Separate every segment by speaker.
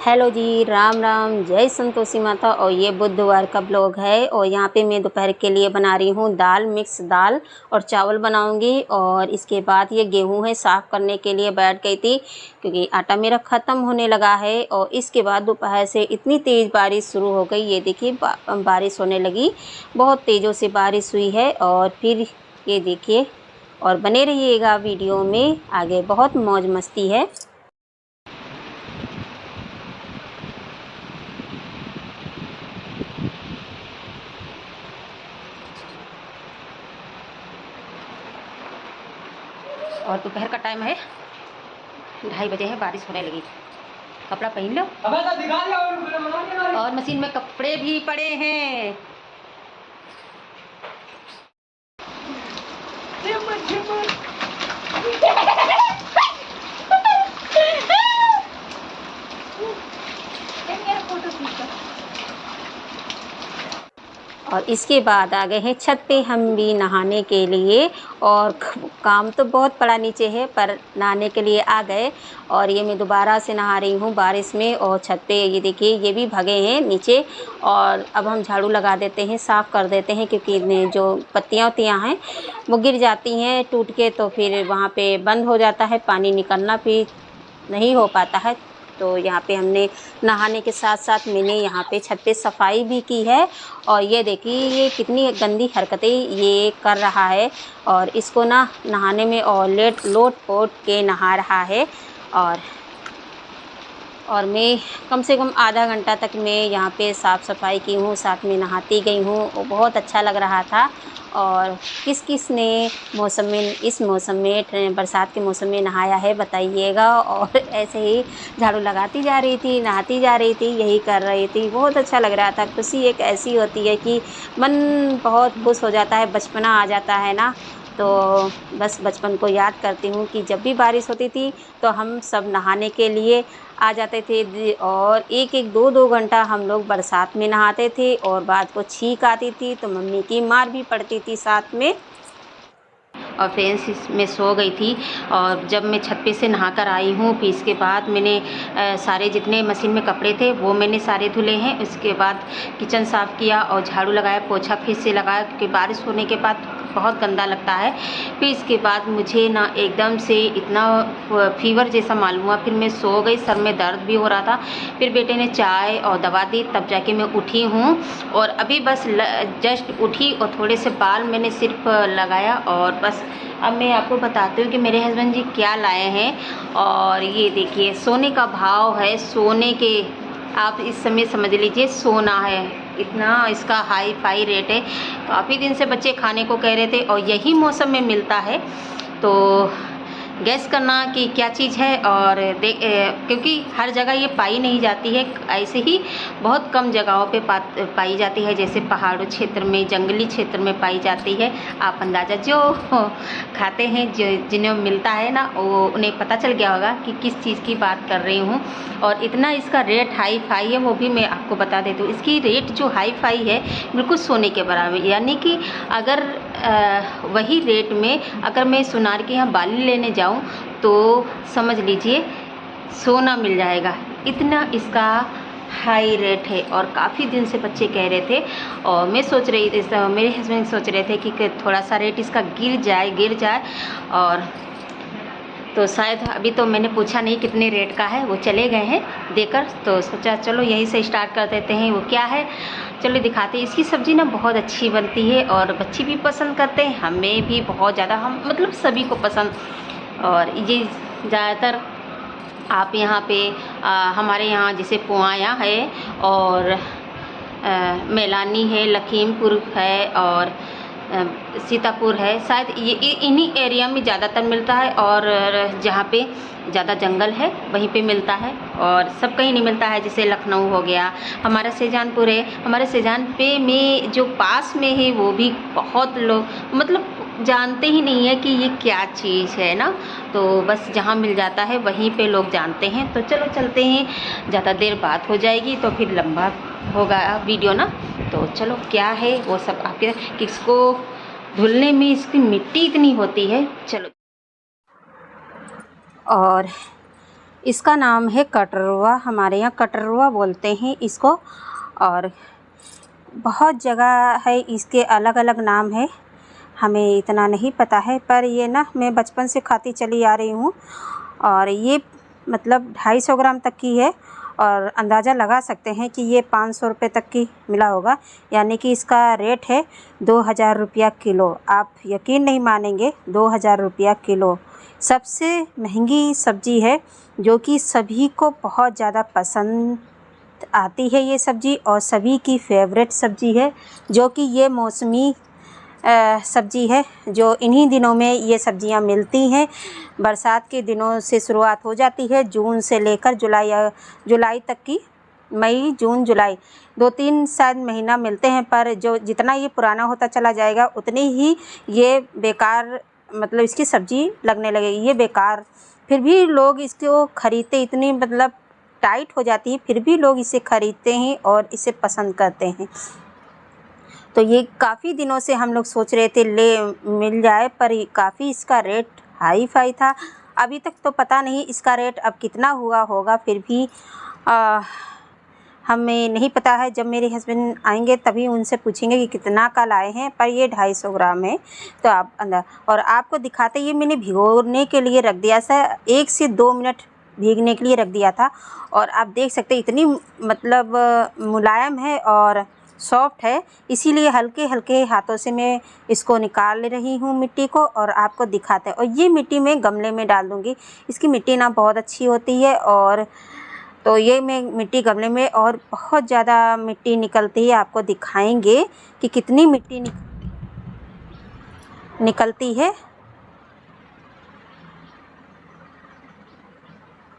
Speaker 1: Hello जी, राम राम, जय संतोषी माता। और ये बुधवार का ब्लॉग है और यहाँ पे मैं दोपहर के लिए बना रही हूँ दाल, मिक्स दाल और चावल बनाऊँगी। और इसके बाद ये गेहूँ है, साफ़ करने के लिए बैठ गई थी क्योंकि आटा मेरा ख़त्म होने लगा है। और इसके बाद दोपहर से इतनी तेज़ बारिश शुरू हो गई, ये देखिए बारिश होने लगी, बहुत तेज़ों से बारिश हुई है। और फिर ये देखिए, और बने रहिएगा वीडियो में, आगे बहुत मौज मस्ती है। और दोपहर का टाइम है, 2:30 बजे हैं, बारिश होने लगी। कपड़ा पहन लो। और मशीन में कपड़े भी पड़े हैं। और इसके बाद आ गए हैं छत पे हम भी नहाने के लिए। और काम तो बहुत पड़ा नीचे है, पर नहाने के लिए आ गए। और ये मैं दोबारा से नहा रही हूँ बारिश में। और छत पे ये देखिए, ये भी भगे हैं नीचे। और अब हम झाड़ू लगा देते हैं, साफ़ कर देते हैं, क्योंकि जो पत्तियाँ वत्तियाँ हैं वो गिर जाती हैं टूट के, तो फिर वहाँ पे बंद हो जाता है, पानी निकलना भी नहीं हो पाता है। तो यहाँ पे हमने नहाने के साथ साथ मैंने यहाँ पे छत पे सफाई भी की है। और ये देखिए, ये कितनी गंदी हरकतें ये कर रहा है। और इसको ना नहाने में और लोट पोट के नहा रहा है। और मैं कम से कम आधा घंटा तक मैं यहाँ पे साफ़ सफाई की हूँ, साथ में नहाती गई हूँ। वो बहुत अच्छा लग रहा था। और किस किस ने इस मौसम में बरसात के मौसम में नहाया है बताइएगा। और ऐसे ही झाड़ू लगाती जा रही थी, नहाती जा रही थी, यही कर रही थी, बहुत अच्छा लग रहा था। खुशी एक ऐसी होती है कि मन बहुत खुश हो जाता है, बचपना आ जाता है ना। तो बस बचपन को याद करती हूँ कि जब भी बारिश होती थी तो हम सब नहाने के लिए आ जाते थे। और एक एक दो दो घंटा हम लोग बरसात में नहाते थे। और बाद को छींक आती थी तो मम्मी की मार भी पड़ती थी साथ में। और फैंस में सो गई थी। और जब मैं छत पे से नहा कर आई हूँ, फिर इसके बाद मैंने सारे जितने मशीन में कपड़े थे वो मैंने सारे धुले हैं। उसके बाद किचन साफ़ किया और झाड़ू लगाया, पोछा फिर से लगाया, क्योंकि बारिश होने के बाद बहुत गंदा लगता है। फिर इसके बाद मुझे ना एकदम से इतना फीवर जैसा मालूम हुआ, फिर मैं सो गई, सर में दर्द भी हो रहा था। फिर बेटे ने चाय और दवा दी, तब जाके मैं उठी हूँ। और अभी बस जस्ट उठी और थोड़े से बाल मैंने सिर्फ लगाया। और बस अब मैं आपको बताती हूँ कि मेरे हस्बैंड जी क्या लाए हैं। और ये देखिए, सोने का भाव है, सोने के आप इस समय समझ लीजिए सोना है, इतना इसका हाई फाई रेट है। काफ़ी दिन से बच्चे खाने को कह रहे थे और यही मौसम में मिलता है। तो गैस करना कि क्या चीज़ है। और क्योंकि हर जगह ये पाई नहीं जाती है, ऐसे ही बहुत कम जगहों पे पाई जाती है, जैसे पहाड़ों क्षेत्र में, जंगली क्षेत्र में पाई जाती है। आप अंदाज़ा जो खाते हैं, जो जिन्हें मिलता है ना, वो उन्हें पता चल गया होगा कि किस चीज़ की बात कर रही हूँ। और इतना इसका रेट हाई फाई है, वो भी मैं आपको बता देती हूँ। इसकी रेट जो हाई फाई है बिल्कुल सोने के बराबर, यानी कि अगर वही रेट में अगर मैं सुनार के यहाँ बाली लेने जाऊँ तो समझ लीजिए सोना मिल जाएगा, इतना इसका हाई रेट है। और काफ़ी दिन से बच्चे कह रहे थे और मैं सोच रही थी, मेरे हस्बैंड सोच रहे थे कि थोड़ा सा रेट इसका गिर जाए। और तो शायद अभी तो मैंने पूछा नहीं कितने रेट का है, वो चले गए हैं देकर। तो सोचा चलो यहीं से स्टार्ट कर देते हैं। वो क्या है, चलो दिखाते हैं। इसकी सब्ज़ी ना बहुत अच्छी बनती है और बच्चे भी पसंद करते हैं, हमें भी बहुत ज़्यादा, हम मतलब सभी को पसंद। और ये ज़्यादातर आप यहाँ पे हमारे यहाँ जैसे पुआया है और मैलानी है, लखीमपुर है और सीतापुर है, शायद ये इन्हीं एरिया में ज़्यादातर मिलता है। और जहाँ पे ज़्यादा जंगल है वहीं पे मिलता है, और सब कहीं नहीं मिलता है। जैसे लखनऊ हो गया, हमारा शाहजहांपुर है, हमारे शाहजहांपुर में जो पास में है वो भी बहुत लोग मतलब जानते ही नहीं है कि ये क्या चीज़ है ना। तो बस जहाँ मिल जाता है वहीं पे लोग जानते हैं। तो चलो चलते हैं, ज़्यादा देर बात हो जाएगी तो फिर लंबा होगा वीडियो ना। तो चलो क्या है वो सब आपके, किसको धुलने में इसकी मिट्टी इतनी होती है। चलो, और इसका नाम है कटरुआ, हमारे यहाँ कटरुआ बोलते हैं इसको। और बहुत जगह है इसके अलग अलग नाम है, हमें इतना नहीं पता है, पर ये ना मैं बचपन से खाती चली आ रही हूँ। और ये मतलब 250 ग्राम तक की है और अंदाज़ा लगा सकते हैं कि ये 500 रुपये तक की मिला होगा, यानी कि इसका रेट है 2000 रुपया किलो। आप यकीन नहीं मानेंगे, 2000 रुपया किलो। सबसे महंगी सब्ज़ी है जो कि सभी को बहुत ज़्यादा पसंद आती है ये सब्ज़ी, और सभी की फेवरेट सब्ज़ी है, जो कि ये मौसमी सब्ज़ी है जो इन्हीं दिनों में ये सब्ज़ियां मिलती हैं। बरसात के दिनों से शुरुआत हो जाती है, जून से लेकर जुलाई तक की, मई जून जुलाई 2-3 शायद महीना मिलते हैं। पर जो जितना ये पुराना होता चला जाएगा उतनी ही ये बेकार, मतलब इसकी सब्ज़ी लगने लगेगी, ये बेकार। फिर भी लोग इसको ख़रीदते, इतनी मतलब टाइट हो जाती है, फिर भी लोग इसे ख़रीदते हैं और इसे पसंद करते हैं। तो ये काफ़ी दिनों से हम लोग सोच रहे थे मिल जाए, पर काफ़ी इसका रेट हाई फाई था। अभी तक तो पता नहीं इसका रेट अब कितना हुआ होगा, फिर भी हमें नहीं पता है। जब मेरे हस्बैंड आएंगे तभी उनसे पूछेंगे कि कितना का लाए हैं, पर ये 250 ग्राम है। तो आप अंदर, और आपको दिखाते, ये मैंने भिगोने के लिए रख दिया था, 1 से 2 मिनट भीगने के लिए रख दिया था। और आप देख सकते हैं इतनी मतलब मुलायम है और सॉफ्ट है, इसीलिए हल्के हल्के हाथों से मैं इसको निकाल रही हूँ मिट्टी को, और आपको दिखाते हैं। और ये मिट्टी मैं गमले में डाल दूँगी, इसकी मिट्टी ना बहुत अच्छी होती है। और तो ये मैं मिट्टी गमले में, और बहुत ज़्यादा मिट्टी निकलती है, आपको दिखाएंगे कि कितनी मिट्टी निकलती है।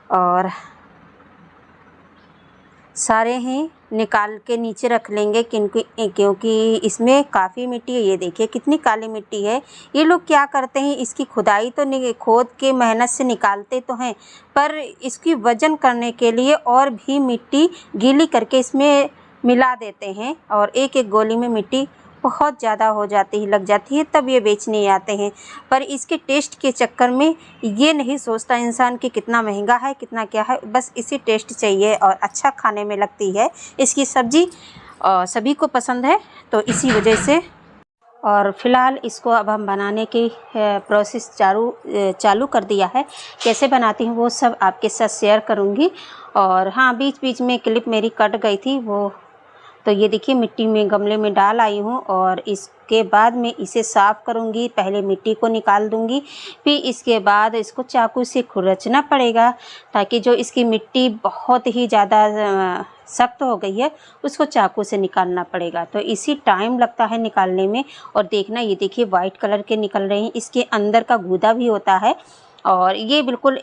Speaker 1: और सारे ही निकाल के नीचे रख लेंगे, क्योंकि इसमें काफ़ी मिट्टी है। ये देखिए कितनी काली मिट्टी है। ये लोग क्या करते हैं, इसकी खुदाई तो खोद के मेहनत से निकालते तो हैं, पर इसकी वज़न करने के लिए और भी मिट्टी गीली करके इसमें मिला देते हैं, और एक एक गोली में मिट्टी बहुत ज़्यादा हो जाती है, लग जाती है, तब ये बेचने आते हैं। पर इसके टेस्ट के चक्कर में ये नहीं सोचता इंसान कि कितना महंगा है कितना क्या है, बस इसी टेस्ट चाहिए, और अच्छा खाने में लगती है इसकी सब्ज़ी, सभी को पसंद है, तो इसी वजह से। और फ़िलहाल इसको अब हम बनाने की प्रोसेस चालू कर दिया है। कैसे बनाती हूँ वो सब आपके साथ शेयर करूँगी। और हाँ, बीच बीच में क्लिप मेरी कट गई थी वो, तो ये देखिए मिट्टी में गमले में डाल आई हूँ, और इसके बाद मैं इसे साफ़ करूँगी। पहले मिट्टी को निकाल दूँगी, फिर इसके बाद इसको चाकू से खुरचना पड़ेगा, ताकि जो इसकी मिट्टी बहुत ही ज़्यादा सख्त हो गई है उसको चाकू से निकालना पड़ेगा। तो इसी टाइम लगता है निकालने में। और देखना, ये देखिए वाइट कलर के निकल रहे हैं, इसके अंदर का गूदा भी होता है, और ये बिल्कुल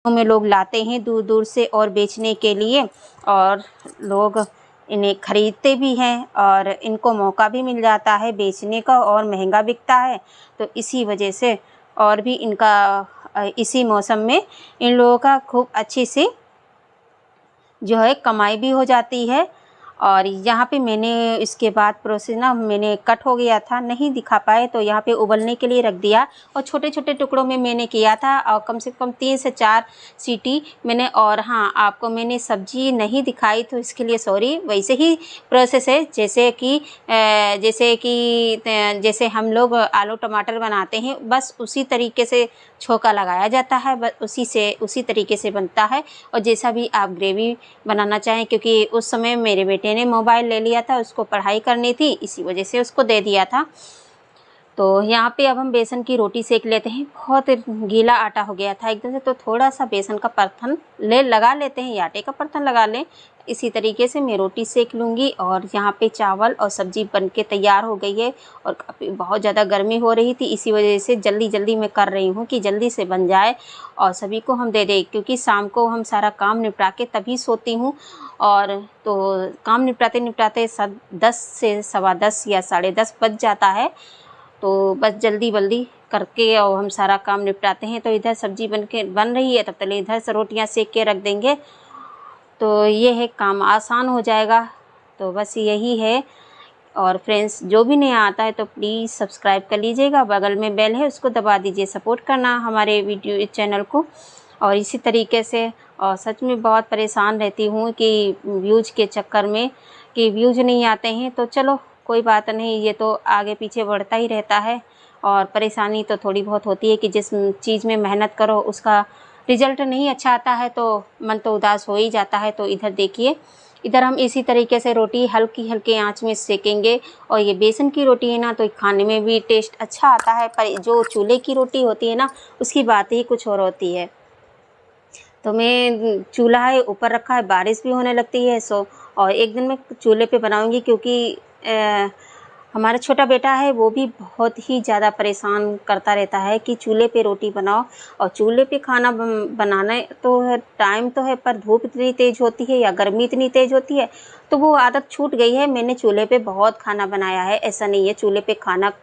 Speaker 1: में लोग लाते हैं दूर दूर से और बेचने के लिए, और लोग इन्हें ख़रीदते भी हैं, और इनको मौका भी मिल जाता है बेचने का, और महंगा बिकता है। तो इसी वजह से, और भी इनका इसी मौसम में इन लोगों का खूब अच्छी सी जो है कमाई भी हो जाती है। और यहाँ पे मैंने इसके बाद प्रोसेस ना, मैंने कट हो गया था, नहीं दिखा पाए, तो यहाँ पे उबलने के लिए रख दिया, और छोटे छोटे टुकड़ों में मैंने किया था, और कम से कम 3 से 4 सीटी मैंने। और हाँ, आपको मैंने सब्ज़ी नहीं दिखाई, तो इसके लिए सॉरी। वैसे ही प्रोसेस है जैसे हम लोग आलू टमाटर बनाते हैं, बस उसी तरीके से छोंका लगाया जाता है, बस उसी तरीके से बनता है। और जैसा भी आप ग्रेवी बनाना चाहें, क्योंकि उस समय मेरे बेटे ने मोबाइल ले लिया था, उसको पढ़ाई करनी थी, इसी वजह से उसको दे दिया था। तो यहाँ पे अब हम बेसन की रोटी सेक लेते हैं। बहुत गीला आटा हो गया था एकदम से, तो थोड़ा सा बेसन का परथन लगा लेते हैं, या आटे का परथन लगा लें। इसी तरीके से मैं रोटी सेक लूँगी। और यहाँ पे चावल और सब्ज़ी बनके तैयार हो गई है। और काफ़ी बहुत ज़्यादा गर्मी हो रही थी, इसी वजह से जल्दी मैं कर रही हूँ कि जल्दी से बन जाए और सभी को हम दे दें, क्योंकि शाम को हम सारा काम निपटा के तभी सोती हूँ। और तो काम निपटाते 10 से सवा 10 या 10:30 बज जाता है। तो बस जल्दी करके और हम सारा काम निपटाते हैं। तो इधर सब्ज़ी बन रही है, तब तक इधर से रोटियां सेक के रख देंगे, तो ये है काम आसान हो जाएगा। तो बस यही है। और फ्रेंड्स, जो भी नया आता है तो प्लीज़ सब्सक्राइब कर लीजिएगा, बगल में बेल है उसको दबा दीजिए, सपोर्ट करना हमारे वीडियो चैनल को। और इसी तरीके से, और सच में बहुत परेशान रहती हूँ कि व्यूज़ के चक्कर में कि व्यूज़ नहीं आते हैं। तो चलो कोई बात नहीं, ये तो आगे पीछे बढ़ता ही रहता है। और परेशानी तो थोड़ी बहुत होती है कि जिस चीज़ में मेहनत करो उसका रिज़ल्ट नहीं अच्छा आता है तो मन तो उदास हो ही जाता है। तो इधर देखिए, इधर हम इसी तरीके से रोटी हल्की आंच में सेकेंगे। और ये बेसन की रोटी है ना, तो खाने में भी टेस्ट अच्छा आता है, पर जो चूल्हे की रोटी होती है ना, उसकी बात ही कुछ और होती है। तो मैं चूल्हा है ऊपर रखा है, बारिश भी होने लगती है, सो और एक दिन मैं चूल्हे पे बनाऊंगी, क्योंकि हमारा छोटा बेटा है, वो भी बहुत ही ज़्यादा परेशान करता रहता है कि चूल्हे पे रोटी बनाओ। और चूल्हे पे खाना बनाना तो है, टाइम तो है, पर धूप इतनी तेज़ होती है या गर्मी इतनी तेज़ होती है, तो वो आदत छूट गई है। मैंने चूल्हे पे बहुत खाना बनाया है, ऐसा नहीं है, चूल्हे पे खाना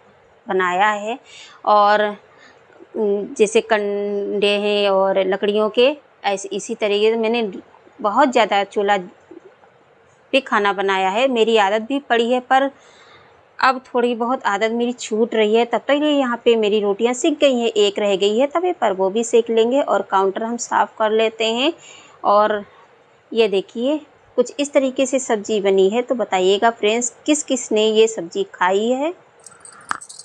Speaker 1: बनाया है। और जैसे कंडे हैं और लकड़ियों के, ऐसे इसी तरीके से मैंने बहुत ज़्यादा चूल्हा पे खाना बनाया है। मेरी आदत भी पड़ी है, पर अब थोड़ी बहुत आदत मेरी छूट रही है। तब तक ये यहाँ पे मेरी रोटियाँ सिक गई हैं, एक रह गई है तवे पर, वो भी सेक लेंगे। और काउंटर हम साफ़ कर लेते हैं। और ये देखिए, कुछ इस तरीके से सब्ज़ी बनी है। तो बताइएगा फ्रेंड्स, किस किस ने ये सब्ज़ी खाई है।